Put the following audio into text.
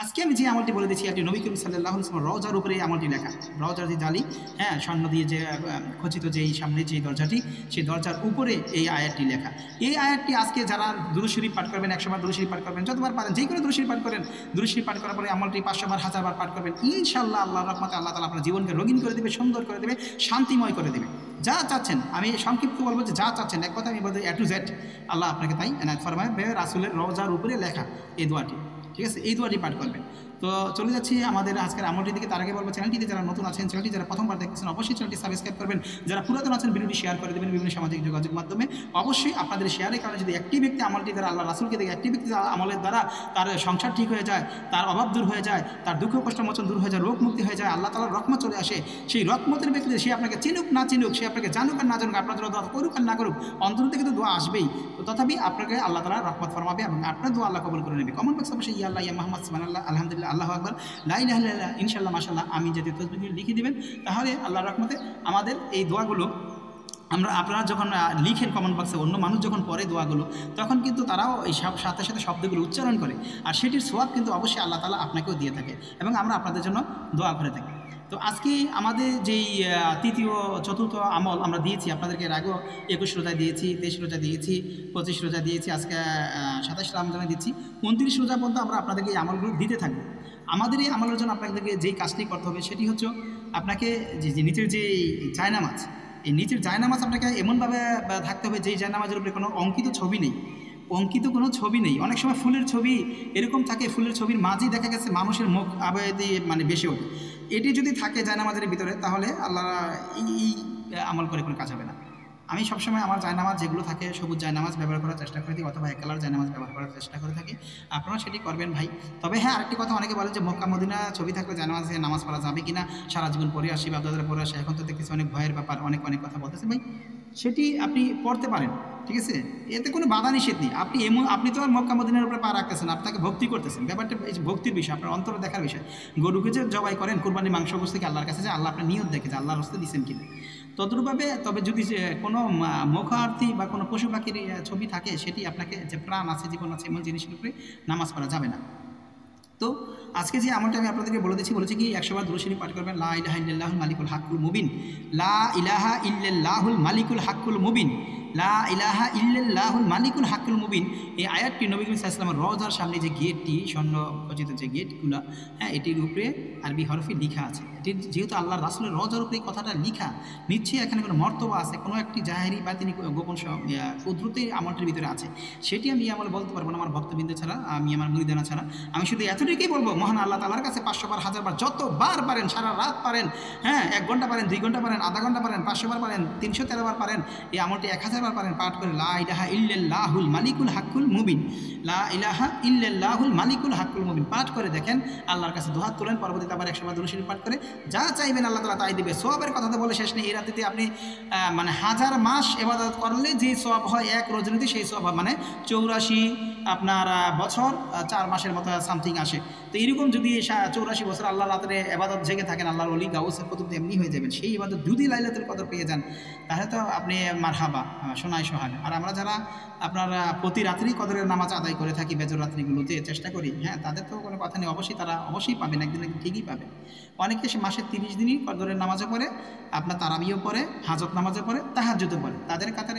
আজকে আমি যে আমলটি বলে দিচ্ছি, একটি নবী করিম সাল্লাল্লাহু আলাইহি ওয়াসাল্লাম রওজার উপরে আমলটি লেখা। রওজার যে জালি, হ্যাঁ, স্বর্ণ দিয়ে যে খচিত যেই সামনে যে দরজাটি, সেই দরজার উপরে এই আয়াতটি লেখা। এই আয়াতটি আজকে যারা দুরূদ শরীফ পাঠ করবেন, 100 বার দুরূদ শরীফ পাঠ করবেন, যতবার পারেন যে কোনো দুরূদ শরীফ পাঠ করেন। দুরূদ শরীফ পাঠ করার পরে আমলটি 500 বার 1000 বার পাঠ করবেন। ইনশাআল্লাহ আল্লাহর রহমতে আল্লাহ তাআলা আপনার জীবনকে রঙিন করে দেবে, সুন্দর করে দেবে, শান্তিময় করে দেবে। যা চাচ্ছেন, আমি সংক্ষিপ্ত বলবো যে যা চাচ্ছেন, এক কথা আমি বলতে A to Z আল্লাহ আপনাকে তাই এনায়েত ফরমায়। রাসূলের রওজার উপরে লেখা এই দোয়াটি, ঠিক আছে? এই দোয়াটি পাঠ করবেন। তো চলে যাচ্ছি আমাদের আজকের আমলটির দিকে। তার আগে বলবো, চ্যানেলটিতে যারা নতুন আছেন, চ্যানেলটি যারা প্রথমবার দেখতেছেন, অবশ্যই চ্যানেলটি সাবস্ক্রাইব করবেন। যারা পুরাতন আছেন, ভিডিওটি শেয়ার করে দেবেন বিভিন্ন সামাজিক যোগাযোগ মাধ্যমে। অবশ্যই আপনাদের শেয়ারের কারণে যদি একটি ব্যক্তি আমলটি দ্বারা, আল্লাহ রাসূলকে দেখে একটি ব্যক্তি আমলের দ্বারা তার সংসার ঠিক হয়ে যায়, তার অভাব দূর হয়ে যায়, তার দুঃখ কষ্ট মোচন দূর হয়ে যায়, রোগ মুক্তি হয়ে যায়, আল্লাহ তাআলার রহমত চলে আসে, সেই রহমতের ব্যক্তিতে সে আপনাকে চিনুক না চিনুক, সে আপনাকে জানুক আর না জানুক, আপনার জন্য দোয়া করুক আর না করুক, অন্তর থেকে তো দোয়া আসবেই। তো তথাপি আপনাকে আল্লাহ তাআলা রহমত ফরমাবে এবং আপনার দোয়া আল্লাহ কবুল করে নেবে। কমেন্ট বক্সে অবশ্যই ইয়া আল্লাহ, ইয়া মুহাম্মদ, সুবহানাল্লাহ, আলহামদুলিল্লাহ, আল্লাহু আকবার, লা ইলাহা ইল্লাল্লাহ, ইনশাআল্লাহ, মাশাআল্লাহ, আমি যদি তসবিহ লিখে দিবেন, তাহলে আল্লাহর রহমতে আমাদের এই দোয়াগুলো আপনারা যখন লিখেন কমেন্ট বক্সে, অন্য মানুষ যখন পড়ে দোয়াগুলো, তখন কিন্তু তারাও এই সাথে সাথে শব্দগুলো উচ্চারণ করে, আর সেটির সওয়াব কিন্তু অবশ্যই আল্লাহ তাআলা আপনাকেও দিয়ে থাকে এবং আমরা আপনাদের জন্য দোয়া করে থাকি। তো আজকে আমাদের যেই তৃতীয় চতুর্থ আমল আমরা দিয়েছি আপনাদেরকে, এর আগেও 21 রোজা দিয়েছি, 23 রোজা দিয়েছি, 25 রোজা দিয়েছি, আজকে 27 রমজানে দিচ্ছি, 29 রোজা পর্যন্ত আমরা আপনাদেরকে এই আমলগুলো দিতে থাকবো। আমাদের এই আমলের জন্য আপনাদেরকে যেই কাজটি করতে হবে সেটি হচ্ছে, আপনাকে যে নিচের যে জায়নামাজ, এই নিচের জায়নামাজ আপনাকে এমনভাবে থাকতে হবে যেই জায়নামাজের উপরে কোনো অঙ্কিত ছবি নেই, অঙ্কিত কোনো ছবি নেই। অনেক সময় ফুলের ছবি এরকম থাকে, ফুলের ছবির মাঝেই দেখা গেছে মানুষের মুখ আবেদে মানে বেশি ওঠে। এটি যদি থাকে জায়নামাজের ভিতরে, তাহলে আল্লাহ এই আমল করে কোনো কাজ হবে না। আমি সবসময় আমার জায়নামাজ যেগুলো থাকে, সবুজ জায়নামাজ ব্যবহার করার চেষ্টা করে থাকি, অথবা এক কালার জায়নামাজ ব্যবহার করার চেষ্টা করে থাকি। আপনারা সেটি করবেন ভাই। তবে হ্যাঁ, আরেকটি কথা, অনেকে বলে যে মক্কা মদিনা ছবি থাকলে জায়নামাজে নামাজ পড়া যাবে কিনা, সারা জীবন পড়ে আসি, বাপদাদারা পড়ে আসে, এখন তো দেখতেছি অনেক ভয়ের ব্যাপার, অনেক কথা বলতেছে ভাই। সেটি আপনি পড়তে পারেন, ঠিক আছে? এতে কোনো বাধা নিষেধ নেই। আপনি তো আর মক্কা মদিনার উপরে পা রাখতেছেন, আপনাকে ভক্তি করতেছেন। ব্যাপারটা এই ভক্তির বিষয়, আপনার অন্তর দেখার বিষয়। গরুকে যে জবাই করেন কুরবানি মাংস গোশত থেকে আল্লাহর কাছে, যে আল্লাহ আপনার নিয়ত দেখে যে আল্লাহর রাস্তায় দিচ্ছেন কিনা, তদ্রূপভাবে। তবে যদি কোনো মুখার্থী বা কোনো পশু পাখির ছবি থাকে, সেটি আপনাকে, যে প্রাণ আছে, জীবন আছে, এমন জিনিসের উপরে নামাজ পড়া যাবে না। তো আজকে যে আমলটা আমি আপনাদেরকে বলেছি কি, 100 বার দুরূদ শরীফ পাঠ করবেন, লা ইলাহা ইল্লাল্লাহুল মালিকুল হাক্কুল মুবিন, লা ইলাহা ইল্লাল্লাহুল মালিকুল হাক্কুল মুবিন, লা ইলাহা ইল্লাল্লাহুল মালিকুল হাক্কুল মুবিন। এই আয়াতটি নবী করিম সাল্লাল্লাহু আলাইহি ওয়াসাল্লামের রওজার সামনে যে গেটটি, স্বর্ণ খচিত যে গেটগুলো, হ্যাঁ, এটির উপরে আরবি হরফে লেখা আছে। এটি যেহেতু আল্লাহর রাসূলের রওজার উপরে এই কথাটা লেখা, নিশ্চয়ই এখানে কোনো মর্তবা আছে, কোনো একটি জাহেরি বা তিনি গোপন কুদরতের আমলটির ভিতরে আছে। সেটি আমি আমল বলতে পারবো না আমার ভক্তবৃন্দ ছাড়া, আমি আমার মুরিদানা ছাড়া। আমি শুধু এতটুকুই বলবো, মহান আল্লাহ তাআলার কাছে 500 বার 1000 বার যতবার পারেন, সারা রাত পারেন, হ্যাঁ, 1 ঘন্টা পারেন, 2 ঘন্টা পারেন, আধা ঘন্টা পারেন, 500 বার পারেন, 313 বার পারেন, এই আমলটি 1000 বার পারেন, পাঠ করে লা ইলাহা ইল্লাল্লাহুল মালিকুল হাক্কুল মুবিন, লা ইলাহা ইল্লাল্লাহুল মালিকুল হাক্কুল মুবিন পাঠ করে দেখেন, আল্লাহর কাছে দুহাত তোলেন, পরবর্তীতে আবার 100 বার দুরূদ শরীফ পাঠ করে যা চাইবেন আল্লাহ তাআলা তাই দিবে। সওয়াবের কথা তো বলে শেষ নেই। এই রাতেতে আপনি মানে 1000 মাস ইবাদত করলে যে সওয়াব হয়, এক রজনীতে সেই সওয়াব হয়, মানে 84 আপনার বছর 4 মাসের মতো সামথিং আসে। তো এরকম যদি 84 বছর আল্লাহ রাতে ইবাদত জেগে থাকেন, আল্লাহর ওলি গাউসের কুতুব এমনি হয়ে যাবেন। সেই ইবাদত যদি লাইলাতুল কদর পেয়ে যান, তাহলে তো আপনি মারহাবা, শোনায় সোহাগ। আর আমরা যারা আপনারা প্রতি রাত্রি কদরের নামাজ আদায় করে থাকি, বেজর রাত্রিগুলোতে চেষ্টা করি, হ্যাঁ, তাদের তো কোনো কথা নেই, অবশ্যই তারা অবশ্যই পাবেন, একদিন ঠিকই পাবেন। অনেকে মাসের 30 দিনই কদরের নামাজও পড়ে, আপনার তারাবিও পড়ে, হাজত নামাজও পড়ে, তাহাজ্জুদও পড়ে, তাদের কাতারে